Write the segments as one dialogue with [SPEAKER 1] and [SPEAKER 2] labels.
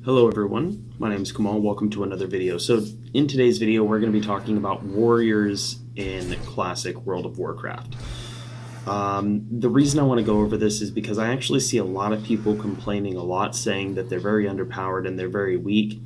[SPEAKER 1] Hello everyone, my name is Kamal. Welcome to another video. So in today's video we're going to be talking about warriors in classic World of Warcraft. The reason I want to go over this is because I actually see a lot of people complaining a lot, saying that they're very underpowered and they're very weak.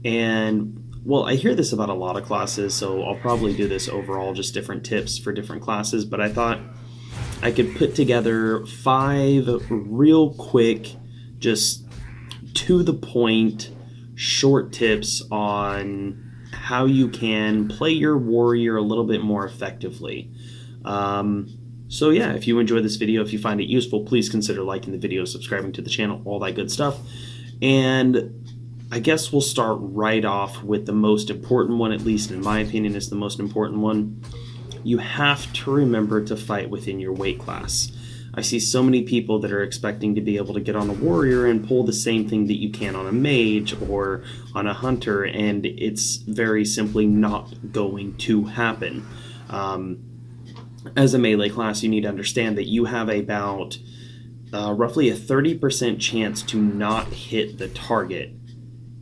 [SPEAKER 1] And well, I hear this about a lot of classes, so I'll probably do this overall, just different tips for different classes, but I thought I could put together 5 real quick, just to the point, short tips on how you can play your warrior a little bit more effectively. So yeah, if you enjoyed this video, if you find it useful, please consider liking the video, subscribing to the channel, all that good stuff. And I guess we'll start right off with the most important one, at least in my opinion is the most important one. You have to remember to fight within your weight class. I see so many people that are expecting to be able to get on a warrior and pull the same thing that you can on a mage or on a hunter, and it's very simply not going to happen. As a melee class, you need to understand that you have about roughly a 30% chance to not hit the target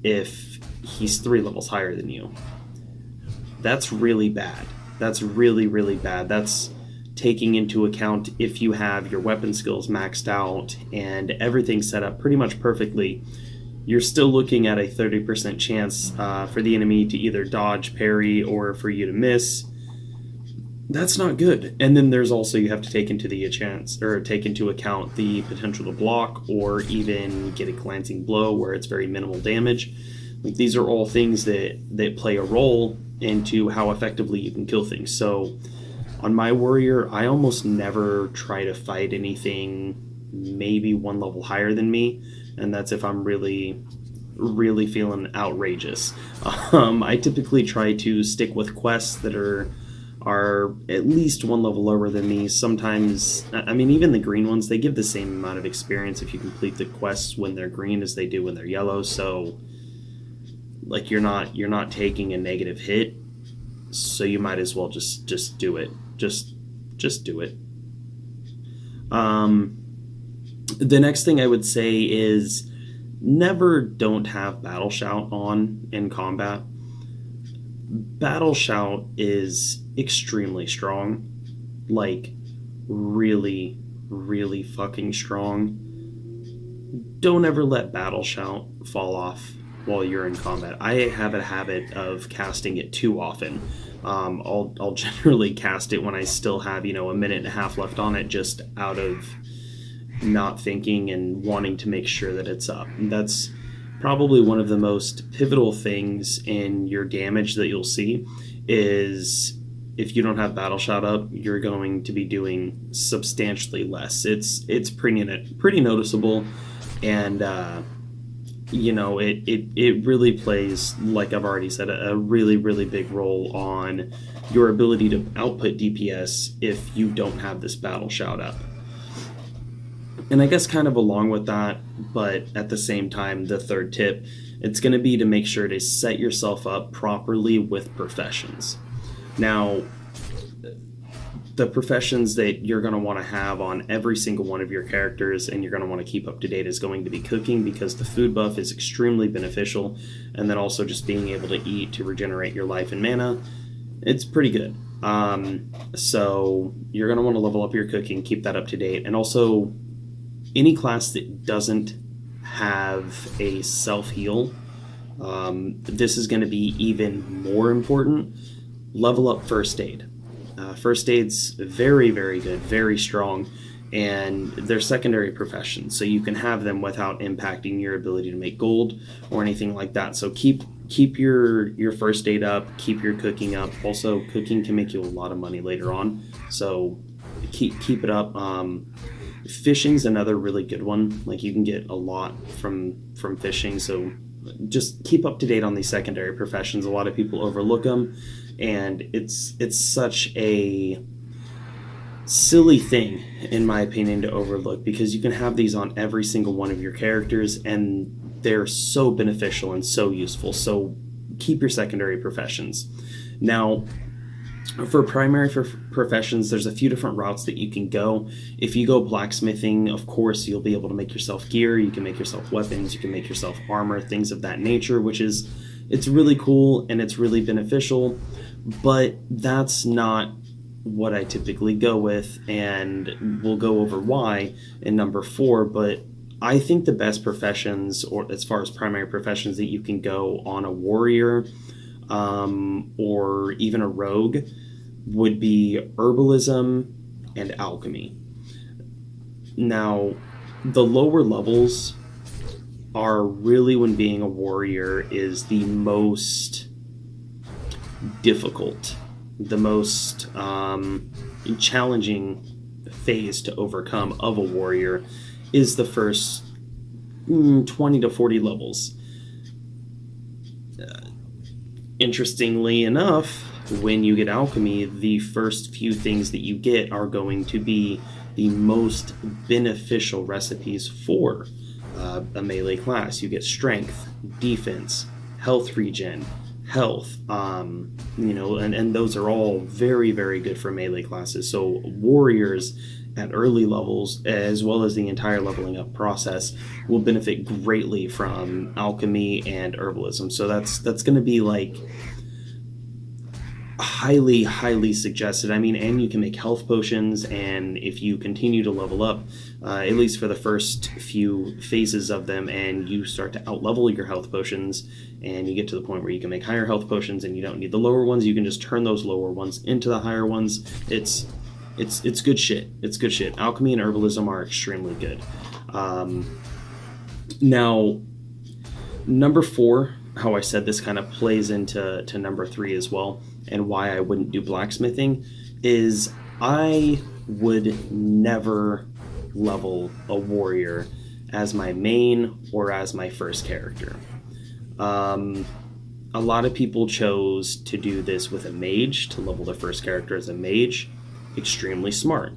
[SPEAKER 1] if he's 3 levels higher than you. That's really bad. That's really, really bad. That's taking into account if you have your weapon skills maxed out and everything set up pretty much perfectly, you're still looking at a 30% chance for the enemy to either dodge, parry, or for you to miss. That's not good. And then there's also, you have to take into account the potential to block or even get a glancing blow where it's very minimal damage. Like, these are all things that play a role into how effectively you can kill things. So on my warrior, I almost never try to fight anything maybe 1 level higher than me, and that's if I'm really, really feeling outrageous. I typically try to stick with quests that are at least 1 level lower than me. Sometimes, I mean, even the green ones, they give the same amount of experience if you complete the quests when they're green as they do when they're yellow, so like you're not taking a negative hit, so you might as well just do it. Just do it. The next thing I would say is never don't have Battle Shout on in combat. Battle Shout is extremely strong, like really, really fucking strong. Don't ever let Battle Shout fall off while you're in combat. I have a habit of casting it too often. I'll generally cast it when I still have, a minute and a half left on it, just out of not thinking and wanting to make sure that it's up. And that's probably one of the most pivotal things in your damage that you'll see is if you don't have Battle Shout up, you're going to be doing substantially less. It's pretty noticeable, and it really plays, like I've already said, a really, really big role on your ability to output DPS if you don't have this Battle Shout up. And I guess kind of along with that, but at the same time, the third tip, it's going to be to make sure to set yourself up properly with professions. Now, the professions that you're going to want to have on every single one of your characters and you're going to want to keep up to date is going to be cooking, because the food buff is extremely beneficial, and then also just being able to eat to regenerate your life and mana, it's pretty good. So you're going to want to level up your cooking, keep that up to date, and also any class that doesn't have a self-heal, this is going to be even more important. Level up first aid. First aid's very, very good, very strong, and they're secondary professions, so you can have them without impacting your ability to make gold or anything like that. So keep your first aid up, keep your cooking up. Also, cooking can make you a lot of money later on, so keep it up. Fishing's another really good one. Like, you can get a lot from fishing, so just keep up to date on these secondary professions. A lot of people overlook them, and it's such a silly thing, in my opinion, to overlook, because you can have these on every single one of your characters and they're so beneficial and so useful. So keep your secondary professions. Now, For primary professions, there's a few different routes that you can go. If you go blacksmithing, of course, you'll be able to make yourself gear, you can make yourself weapons, you can make yourself armor, things of that nature, it's really cool and it's really beneficial, but that's not what I typically go with, and we'll go over why in number 4. But I think the best professions, or as far as primary professions that you can go on a warrior, or even a rogue, would be herbalism and alchemy. Now, the lower levels are really when being a warrior is the most difficult, the most challenging phase to overcome of a warrior is the first 20 to 40 levels. Interestingly enough, when you get alchemy, the first few things that you get are going to be the most beneficial recipes for a melee class. You get strength, defense, health regen, health, and those are all very, very good for melee classes. So warriors at early levels, as well as the entire leveling up process, will benefit greatly from alchemy and herbalism. So that's going to be like highly suggested. I mean, and you can make health potions, and if you continue to level up, at least for the first few phases of them, and you start to outlevel your health potions, and you get to the point where you can make higher health potions and you don't need the lower ones, you can just turn those lower ones into the higher ones. It's good shit. It's good shit. Alchemy and herbalism are extremely good. Now, number 4, how I said this kind of plays into number 3 as well, and why I wouldn't do blacksmithing, is I would never level a warrior as my main or as my first character. A lot of people chose to do this with a mage, to level their first character as a mage. Extremely smart.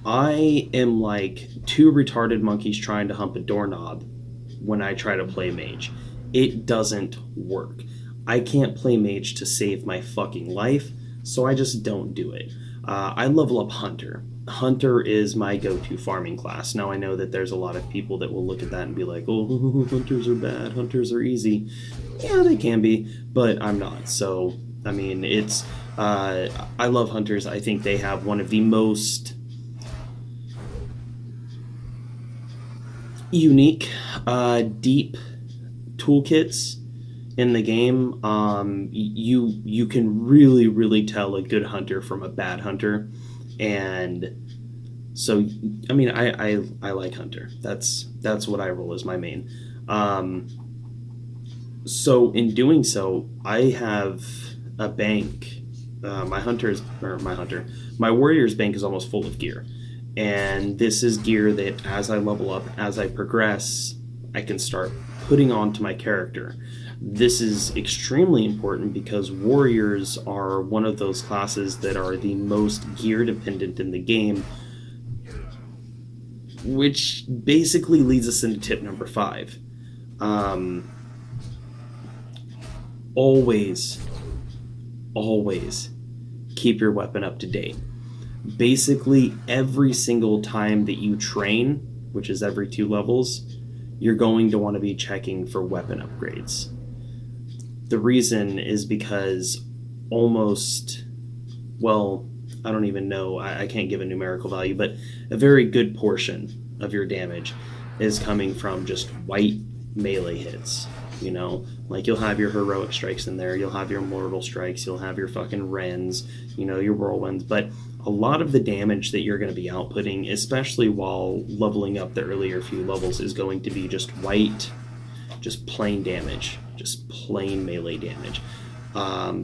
[SPEAKER 1] I am like 2 retarded monkeys trying to hump a doorknob when I try to play mage. It doesn't work. I can't play mage to save my fucking life, so I just don't do it. I level up hunter. Hunter is my go-to farming class. Now, I know that there's a lot of people that will look at that and be like, oh, hunters are bad, hunters are easy. Yeah, they can be, but I'm not. So, I mean, I love hunters. I think they have one of the most unique, deep toolkits in the game. You can really tell a good hunter from a bad hunter, and so I mean I like hunter. That's what I roll as my main. So in doing so, I have a bank. My warrior's bank is almost full of gear, and this is gear that as I level up, as I progress, I can start putting onto my character. This is extremely important because warriors are one of those classes that are the most gear dependent in the game, which basically leads us into tip number 5. Always keep your weapon up to date. Basically, every single time that you train, which is every 2 levels, you're going to want to be checking for weapon upgrades. The reason is because I don't even know, I can't give a numerical value, but a very good portion of your damage is coming from just white melee hits. You know, like you'll have your heroic strikes in there, you'll have your mortal strikes, you'll have your fucking rends, your whirlwinds, but a lot of the damage that you're going to be outputting, especially while leveling up the earlier few levels, is going to be just white, just plain damage, just plain melee damage.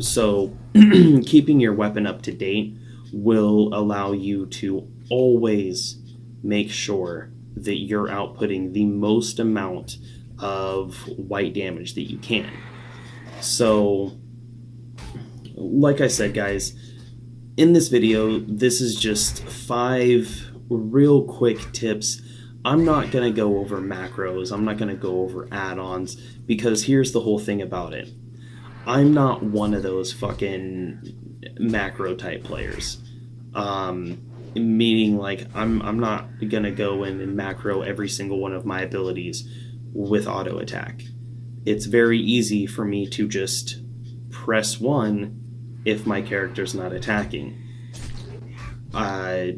[SPEAKER 1] So keeping your weapon up to date will allow you to always make sure that you're outputting the most amount of white damage that you can. So, like I said, guys, in this video, this is just 5 real quick tips. I'm not going to go over macros. I'm not going to go over add-ons, because here's the whole thing about it. I'm not one of those fucking macro type players. Meaning, like, I'm not gonna go in and macro every single one of my abilities with auto attack. It's very easy for me to just press 1 if my character's not attacking. I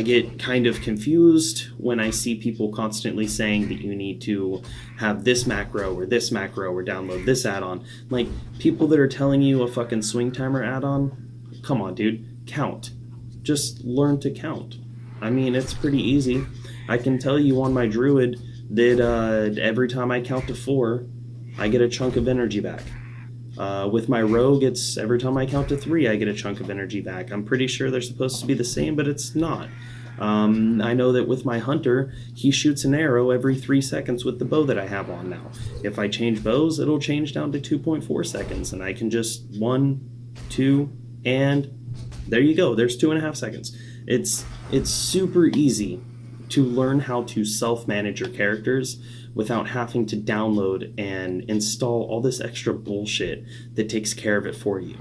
[SPEAKER 1] get kind of confused when I see people constantly saying that you need to have this macro or download this add-on. Like, people that are telling you a fucking swing timer add-on, come on, dude, count. Just learn to count. I mean, it's pretty easy. I can tell you on my druid that every time I count to 4, I get a chunk of energy back. With my rogue, it's every time I count to 3, I get a chunk of energy back. I'm pretty sure they're supposed to be the same, but it's not. I know that with my hunter, he shoots an arrow every 3 seconds with the bow that I have on now. If I change bows, it'll change down to 2.4 seconds, and I can just 1, 2, and there you go. There's 2.5 seconds. It's super easy to learn how to self-manage your characters without having to download and install all this extra bullshit that takes care of it for you.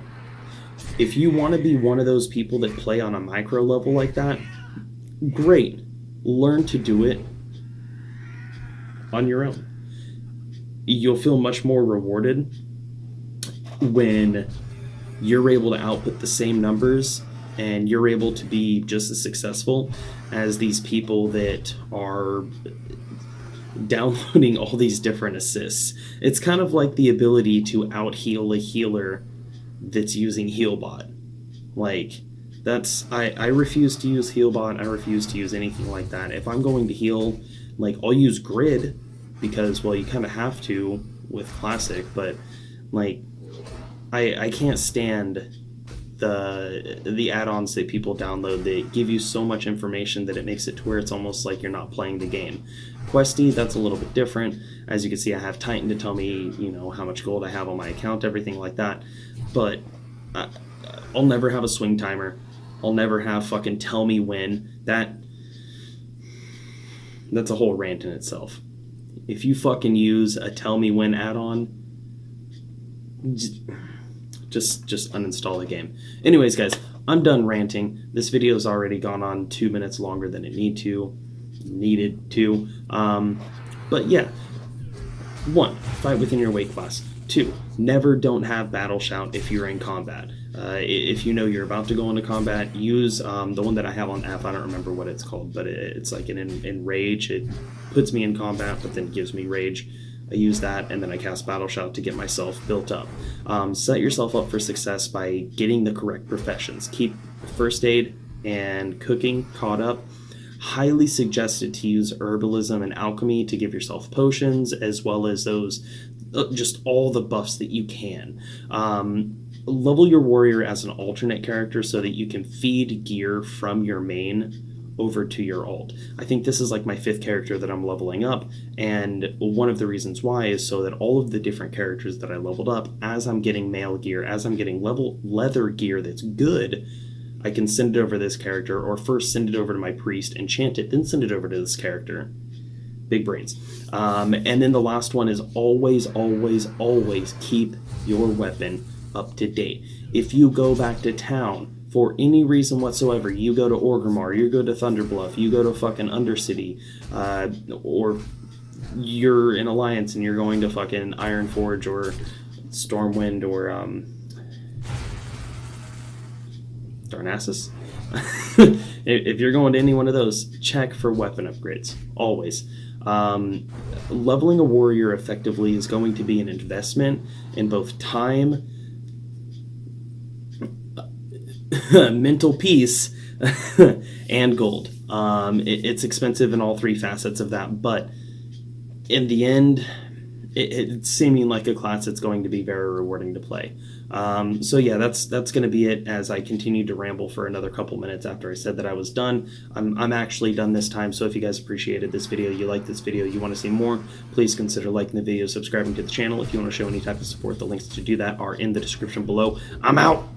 [SPEAKER 1] If you want to be one of those people that play on a micro level like that, great. Learn to do it on your own. You'll feel much more rewarded when you're able to output the same numbers and you're able to be just as successful as these people that are downloading all these different assists. It's kind of like the ability to out-heal a healer that's using Healbot. Like, I refuse to use Healbot. I refuse to use anything like that. If I'm going to heal, like, I'll use Grid because, well, you kind of have to with Classic, but, like, I can't stand the add-ons that people download. They give you so much information that it makes it to where it's almost like you're not playing the game. Questy, that's a little bit different. As you can see, I have Titan to tell me, how much gold I have on my account, everything like that. But I'll never have a swing timer. I'll never have fucking tell me when. That's a whole rant in itself. If you fucking use a tell me when add-on, just uninstall the game. Anyways, guys, I'm done ranting. This video's already gone on 2 minutes longer than it needed to. But yeah, 1, fight within your weight class. 2, never don't have battle shout if you're in combat. If you know you're about to go into combat, use the one that I have on F. I don't remember what it's called, but it's like an enrage. It puts me in combat, but then gives me rage. I use that, and then I cast Battle Shout to get myself built up. Set yourself up for success by getting the correct professions. Keep first aid and cooking caught up. Highly suggested to use herbalism and alchemy to give yourself potions, as well as those, just all the buffs that you can. Level your warrior as an alternate character so that you can feed gear from your main over to your alt. I think this is like my 5th character that I'm leveling up, and one of the reasons why is so that all of the different characters that I leveled up, as I'm getting mail gear, as I'm getting leather gear that's good, I can send it over to this character, or first send it over to my priest, enchant it, then send it over to this character. Big brains. And then the last one is always keep your weapon up to date. If you go back to town for any reason whatsoever, you go to Orgrimmar, you go to Thunderbluff, you go to fucking Undercity, or you're in Alliance and you're going to fucking Ironforge or Stormwind or Darnassus. If you're going to any one of those, check for weapon upgrades, always. Leveling a warrior effectively is going to be an investment in both time, mental peace, and gold. It's expensive in all 3 facets of that, but in the end, it's seeming like a class that's going to be very rewarding to play. So yeah, that's going to be it as I continue to ramble for another couple minutes after I said that I was done. I'm actually done this time, so if you guys appreciated this video, you like this video, you want to see more, please consider liking the video, subscribing to the channel. If you want to show any type of support, the links to do that are in the description below. I'm out!